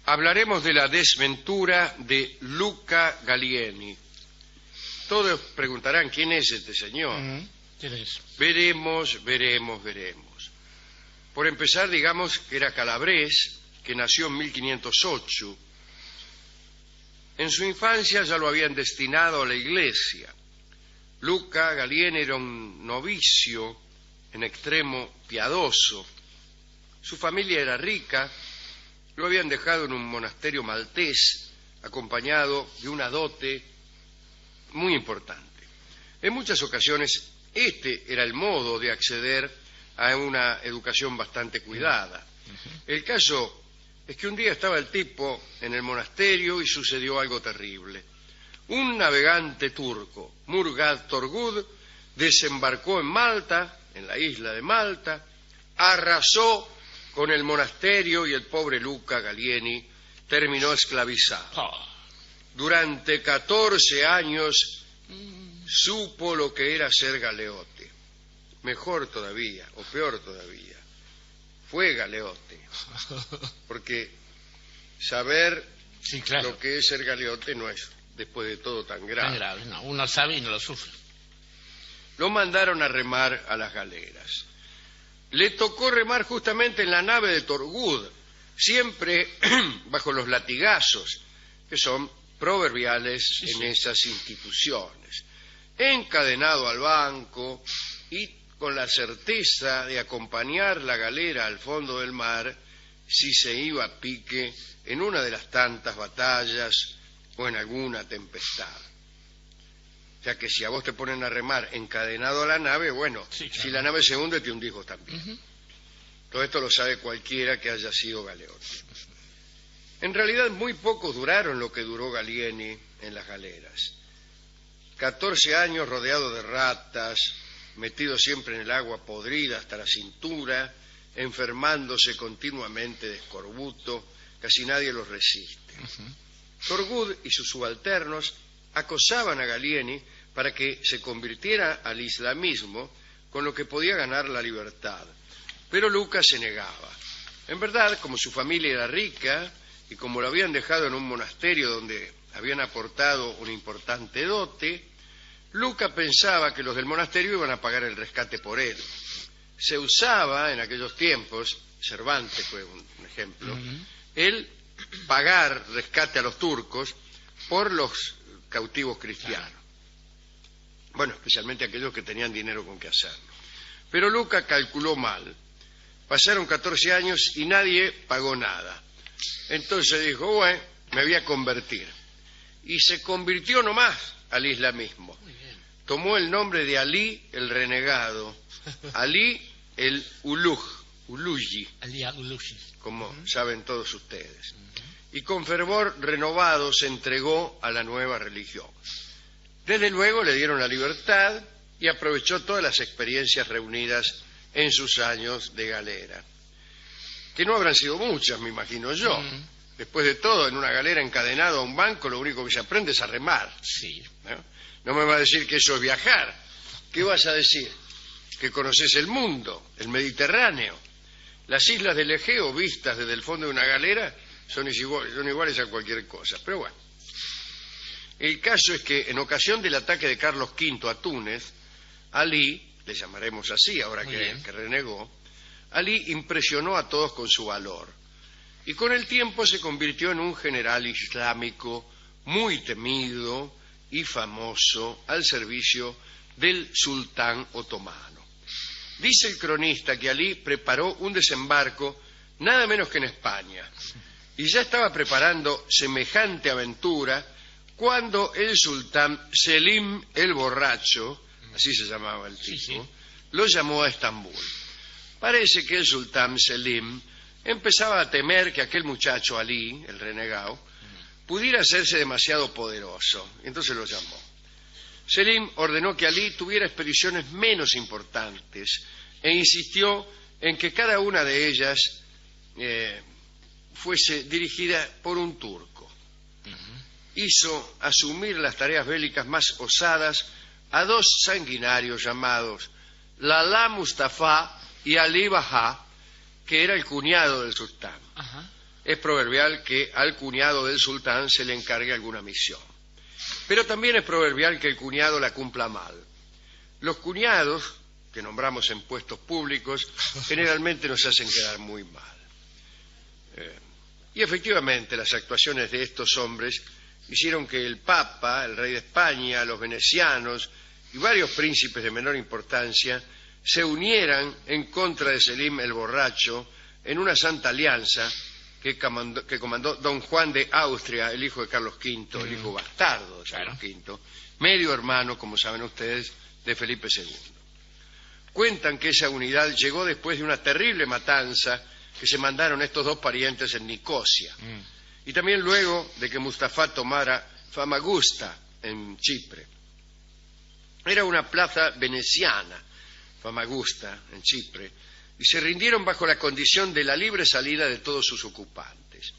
Hablaremos de la desventura de Luca Gallieni. Todos preguntarán quién es este señor. ¿Quién es? Veremos. Por empezar, digamos que era calabrés, que nació en 1508. En su infancia ya lo habían destinado a la iglesia. Luca Gallieni era un novicio en extremo piadoso. Su familia era rica, lo habían dejado en un monasterio maltés, acompañado de una dote muy importante. En muchas ocasiones, este era el modo de acceder a una educación bastante cuidada. El caso es que un día estaba el tipo en el monasterio y sucedió algo terrible. Un navegante turco, Murgad Torgud, desembarcó en Malta, en la isla de Malta, arrasó con el monasterio y el pobre Luca Gallieni terminó esclavizado. Durante 14 años supo lo que era ser galeote. Mejor todavía, o peor todavía, fue galeote. Porque saber lo que es ser galeote no es, después de todo, tan grave. Tan grave, no. Uno sabe y no lo sufre. Lo mandaron a remar a las galeras. Le tocó remar justamente en la nave de Torgud, siempre bajo los latigazos, que son proverbiales en esas instituciones. Encadenado al banco y con la certeza de acompañar la galera al fondo del mar si se iba a pique en una de las tantas batallas o en alguna tempestad. O sea que si a vos te ponen a remar encadenado a la nave, bueno, si la nave se hunde te hundís vos también. Todo esto lo sabe cualquiera que haya sido galeote. En realidad muy pocos duraron lo que duró Gallieni en las galeras. 14 años rodeado de ratas, metido siempre en el agua podrida hasta la cintura, enfermándose continuamente de escorbuto, casi nadie los resiste. Torgud y sus subalternos acosaban a Gallieni para que se convirtiera al islamismo, con lo que podía ganar la libertad. Pero Luca se negaba. En verdad, como su familia era rica y como lo habían dejado en un monasterio donde habían aportado una importante dote, Luca pensaba que los del monasterio iban a pagar el rescate por él. Se usaba en aquellos tiempos, Cervantes fue un ejemplo, el pagar rescate a los turcos por los cautivos cristianos. Bueno, especialmente aquellos que tenían dinero con qué hacerlo. Pero Luca calculó mal. Pasaron 14 años y nadie pagó nada. Entonces dijo, bueno, me voy a convertir. Y se convirtió nomás al islamismo. Tomó el nombre de Alí el renegado, Alí el Uluji, como saben todos ustedes. Y con fervor renovado se entregó a la nueva religión. Desde luego le dieron la libertad y aprovechó todas las experiencias reunidas en sus años de galera. Que no habrán sido muchas, me imagino yo. Después de todo, en una galera encadenado a un banco, lo único que se aprende es a remar. ¿No me va a decir que eso es viajar. ¿Qué vas a decir? Que conoces el mundo, el Mediterráneo. Las islas del Egeo, vistas desde el fondo de una galera, son iguales a cualquier cosa. Pero bueno. El caso es que en ocasión del ataque de Carlos V a Túnez, Alí, le llamaremos así ahora que renegó, Alí impresionó a todos con su valor y con el tiempo se convirtió en un general islámico muy temido y famoso al servicio del sultán otomano. Dice el cronista que Alí preparó un desembarco nada menos que en España y ya estaba preparando semejante aventura cuando el sultán Selim el Borracho, así se llamaba el tipo, lo llamó a Estambul. Parece que el sultán Selim empezaba a temer que aquel muchacho Alí, el renegado, pudiera hacerse demasiado poderoso, entonces lo llamó. Selim ordenó que Alí tuviera expediciones menos importantes e insistió en que cada una de ellas fuese dirigida por un turco. Hizo asumir las tareas bélicas más osadas a dos sanguinarios llamados Lala Mustafa y Ali Baha, que era el cuñado del sultán. es proverbial que al cuñado del sultán se le encargue alguna misión. Pero también es proverbial que el cuñado la cumpla mal. Los cuñados, que nombramos en puestos públicos, generalmente nos hacen quedar muy mal. Y efectivamente las actuaciones de estos hombres hicieron que el Papa, el rey de España, los venecianos y varios príncipes de menor importancia se unieran en contra de Selim el Borracho en una santa alianza que comandó don Juan de Austria, el hijo de Carlos V, el hijo bastardo de Carlos V, medio hermano, como saben ustedes, de Felipe II. Cuentan que esa unidad llegó después de una terrible matanza que se mandaron estos dos parientes en Nicosia, y también luego de que Mustafá tomara Famagusta en Chipre. Era una plaza veneciana, Famagusta en Chipre, y se rindieron bajo la condición de la libre salida de todos sus ocupantes.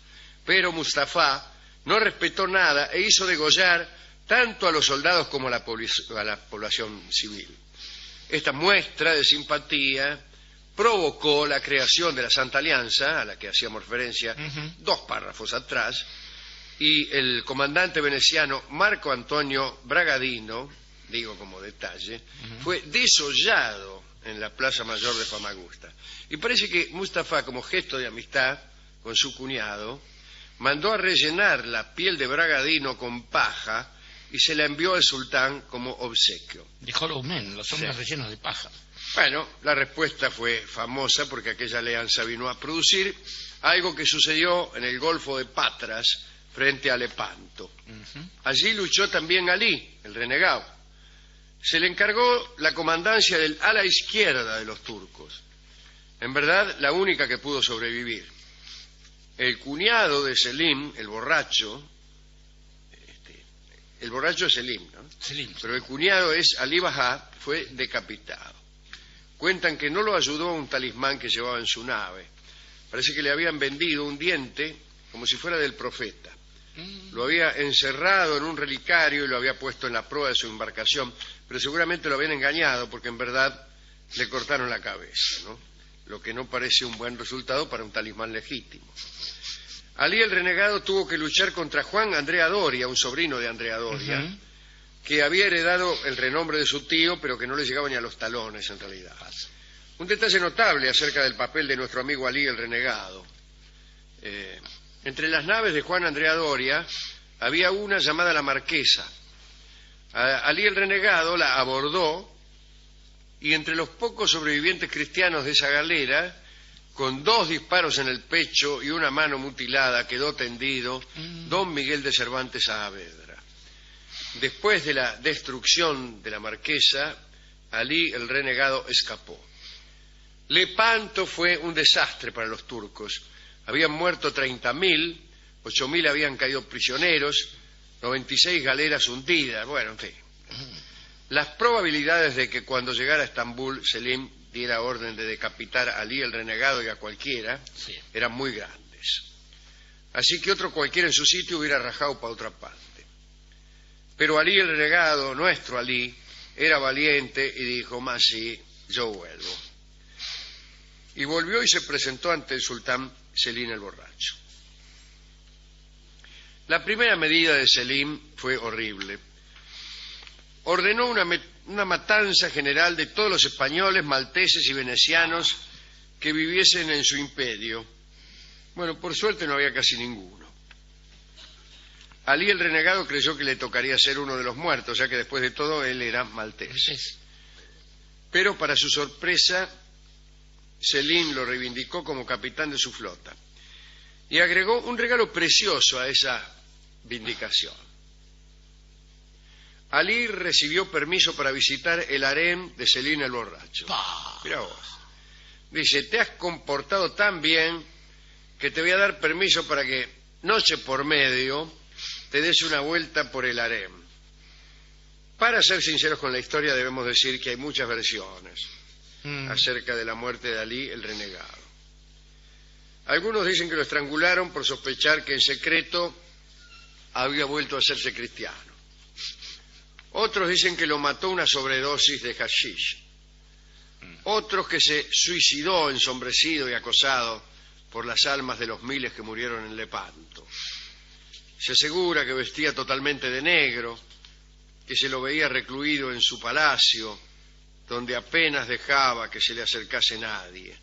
Pero Mustafá no respetó nada e hizo degollar tanto a los soldados como a la población civil. Esta muestra de simpatía provocó la creación de la Santa Alianza, a la que hacíamos referencia 2 párrafos atrás, y el comandante veneciano Marco Antonio Bragadino, digo como detalle, fue desollado en la Plaza Mayor de Famagusta. Y parece que Mustafá, como gesto de amistad con su cuñado, mandó a rellenar la piel de Bragadino con paja y se la envió al sultán como obsequio. Dijo los hombres rellenos de paja. Bueno, la respuesta fue famosa porque aquella alianza vino a producir algo que sucedió en el Golfo de Patras frente a Lepanto. Allí luchó también Alí, el renegado. Se le encargó la comandancia del ala izquierda de los turcos, en verdad la única que pudo sobrevivir. El cuñado de Selim, el borracho es Selim, ¿no? Selim. Pero el cuñado es Ali Bajá, fue decapitado. Cuentan que no lo ayudó un talismán que llevaba en su nave. Parece que le habían vendido un diente como si fuera del profeta. Lo había encerrado en un relicario y lo había puesto en la proa de su embarcación, pero seguramente lo habían engañado porque en verdad le cortaron la cabeza, ¿no? Lo que no parece un buen resultado para un talismán legítimo. Alí el renegado tuvo que luchar contra Juan Andrea Doria, un sobrino de Andrea Doria, que había heredado el renombre de su tío, pero que no le llegaba ni a los talones en realidad. Un detalle notable acerca del papel de nuestro amigo Alí el renegado. Entre las naves de Juan Andrea Doria había una llamada la Marquesa. Alí el renegado la abordó y entre los pocos sobrevivientes cristianos de esa galera, con 2 disparos en el pecho y una mano mutilada, quedó tendido don Miguel de Cervantes Saavedra. Después de la destrucción de la Marquesa, Alí el renegado escapó. Lepanto fue un desastre para los turcos. Habían muerto 30.000, 8.000 habían caído prisioneros, 96 galeras hundidas, bueno, en fin. Las probabilidades de que cuando llegara a Estambul Selim diera orden de decapitar a Alí el renegado y a cualquiera eran muy grandes. Así que otro cualquiera en su sitio hubiera rajado para otra parte. Pero Alí el renegado, nuestro Alí, era valiente y dijo, más sí, yo vuelvo. Y volvió y se presentó ante el sultán Selim el Borracho. La primera medida de Selim fue horrible. Ordenó una matanza general de todos los españoles, malteses y venecianos que viviesen en su imperio. Bueno, por suerte no había casi ninguno. Alí el renegado creyó que le tocaría ser uno de los muertos, ya que después de todo él era maltés. Pero para su sorpresa, Selim lo reivindicó como capitán de su flota y agregó un regalo precioso a esa vindicación. Alí recibió permiso para visitar el harén de Selim el Borracho. Mirá vos. Dice, te has comportado tan bien que te voy a dar permiso para que, noche por medio, te des una vuelta por el harén. Para ser sinceros con la historia, debemos decir que hay muchas versiones acerca de la muerte de Alí el renegado. Algunos dicen que lo estrangularon por sospechar que en secreto había vuelto a hacerse cristiano. Otros dicen que lo mató una sobredosis de hashish. Otros que se suicidó ensombrecido y acosado por las almas de los miles que murieron en Lepanto. Se asegura que vestía totalmente de negro, que se lo veía recluido en su palacio, donde apenas dejaba que se le acercase nadie.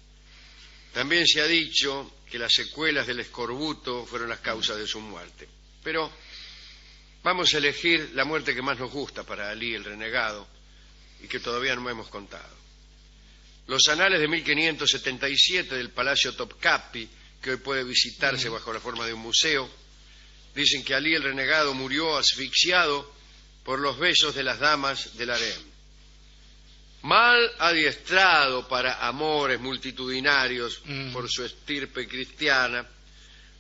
También se ha dicho que las secuelas del escorbuto fueron las causas de su muerte. Pero vamos a elegir la muerte que más nos gusta para Alí el renegado y que todavía no hemos contado. Los anales de 1577 del Palacio Topkapi, que hoy puede visitarse bajo la forma de un museo, dicen que Alí el renegado murió asfixiado por los besos de las damas del harem. Mal adiestrado para amores multitudinarios por su estirpe cristiana,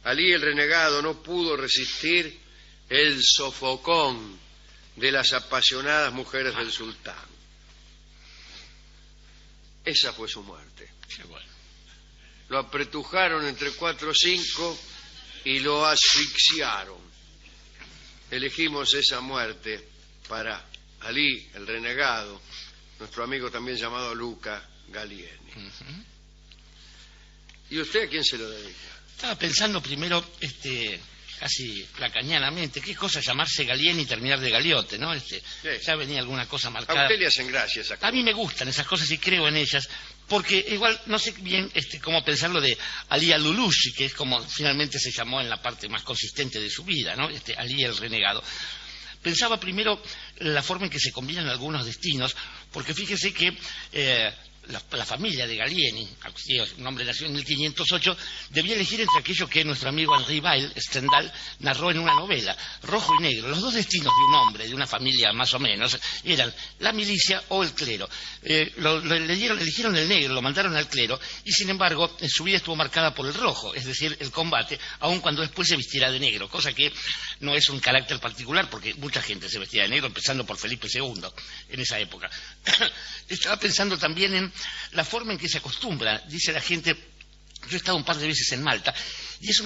Alí el renegado no pudo resistir el sofocón de las apasionadas mujeres del sultán. Esa fue su muerte. Qué bueno. Lo apretujaron entre 4 o 5 y lo asfixiaron. Elegimos esa muerte para Alí el renegado, nuestro amigo también llamado Luca Gallieni. ¿Y usted a quién se lo dedica? Estaba pensando primero, casi lacañanamente, qué cosa llamarse Gallieni y terminar de Galiote, ¿no? Sí. Ya venía alguna cosa A marcada. usted le hacen gracia esas cosas. A mí me gustan esas cosas y creo en ellas, porque igual no sé bien cómo pensarlo de Ali al-Lulushi, que es como finalmente se llamó en la parte más consistente de su vida, ¿no? Ali el renegado. Pensaba primero la forma en que se combinan algunos destinos, porque fíjese que la familia de Gallieni, un hombre nació en 1508, debía elegir entre aquello que nuestro amigo Henri Stendhal narró en una novela, Rojo y Negro. Los dos destinos de un hombre, de una familia más o menos, eran la milicia o el clero. Eligieron el negro, lo mandaron al clero, y sin embargo en su vida estuvo marcada por el rojo, es decir, el combate, aun cuando después se vistiera de negro, cosa que no es un carácter particular, porque mucha gente se vestía de negro, empezando por Felipe II en esa época. Estaba pensando también en la forma en que se acostumbra, dice la gente. Yo he estado un par de veces en Malta y es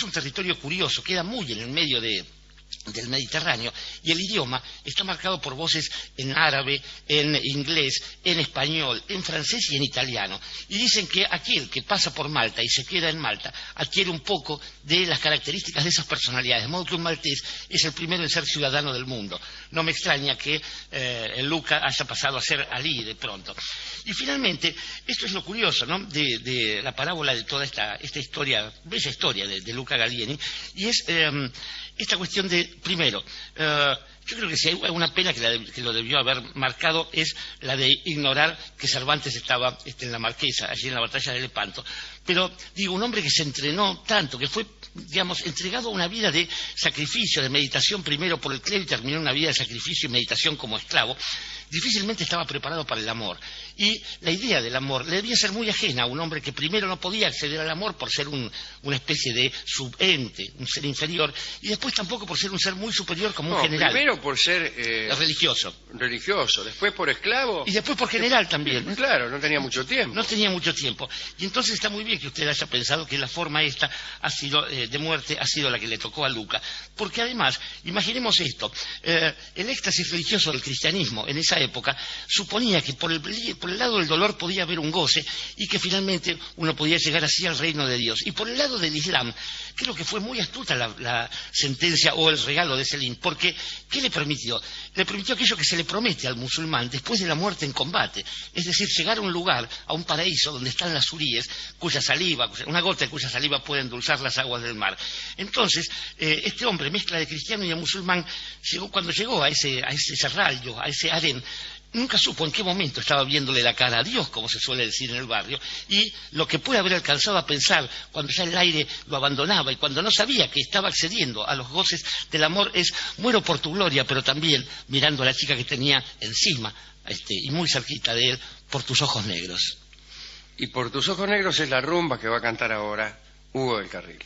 un territorio curioso, queda muy en el medio del Mediterráneo, y el idioma está marcado por voces en árabe, en inglés, en español, en francés y en italiano. Y dicen que aquel que pasa por Malta y se queda en Malta adquiere un poco de las características de esas personalidades, de modo que un maltés es el primero en ser ciudadano del mundo. No me extraña que el Luca haya pasado a ser Alí de pronto. Y finalmente, esto es lo curioso, ¿no?, de la parábola de toda esta historia, bella historia de Luca Gallieni, y es esta cuestión de, primero, yo creo que si hay una pena que lo debió haber marcado es la de ignorar que Cervantes estaba en la Marquesa, allí en la batalla de Lepanto. Pero, digo, un hombre que se entrenó tanto, que fue, digamos, entregado a una vida de sacrificio, de meditación primero por el clero y terminó una vida de sacrificio y meditación como esclavo, difícilmente estaba preparado para el amor. Y la idea del amor le debía ser muy ajena a un hombre que primero no podía acceder al amor por ser una especie de subente, un ser inferior, y después tampoco por ser un ser muy superior como un general. Primero por ser religioso, después por esclavo. Y después por general también. Claro, no tenía mucho tiempo. No tenía mucho tiempo. Y entonces está muy bien que usted haya pensado que la forma esta ha sido de muerte ha sido la que le tocó a Luca. Porque además, imaginemos esto, el éxtasis religioso del cristianismo en esa época suponía que por el lado del dolor podía haber un goce y que finalmente uno podía llegar así al reino de Dios. Y por el lado del Islam, creo que fue muy astuta la sentencia o el regalo de Selim, porque ¿qué le permitió? Le permitió aquello que se le promete al musulmán después de la muerte en combate, es decir, llegar a un lugar, a un paraíso donde están las huríes, una gota de cuya saliva puede endulzar las aguas del mar. Entonces, este hombre, mezcla de cristiano y de musulmán, cuando llegó a ese serrallo, a ese harén, nunca supo en qué momento estaba viéndole la cara a Dios, como se suele decir en el barrio, y lo que puede haber alcanzado a pensar cuando ya el aire lo abandonaba y cuando no sabía que estaba accediendo a los goces del amor es: muero por tu gloria, pero también mirando a la chica que tenía encima y muy cerquita de él, por tus ojos negros. Y por tus ojos negros es la rumba que va a cantar ahora Hugo del Carril.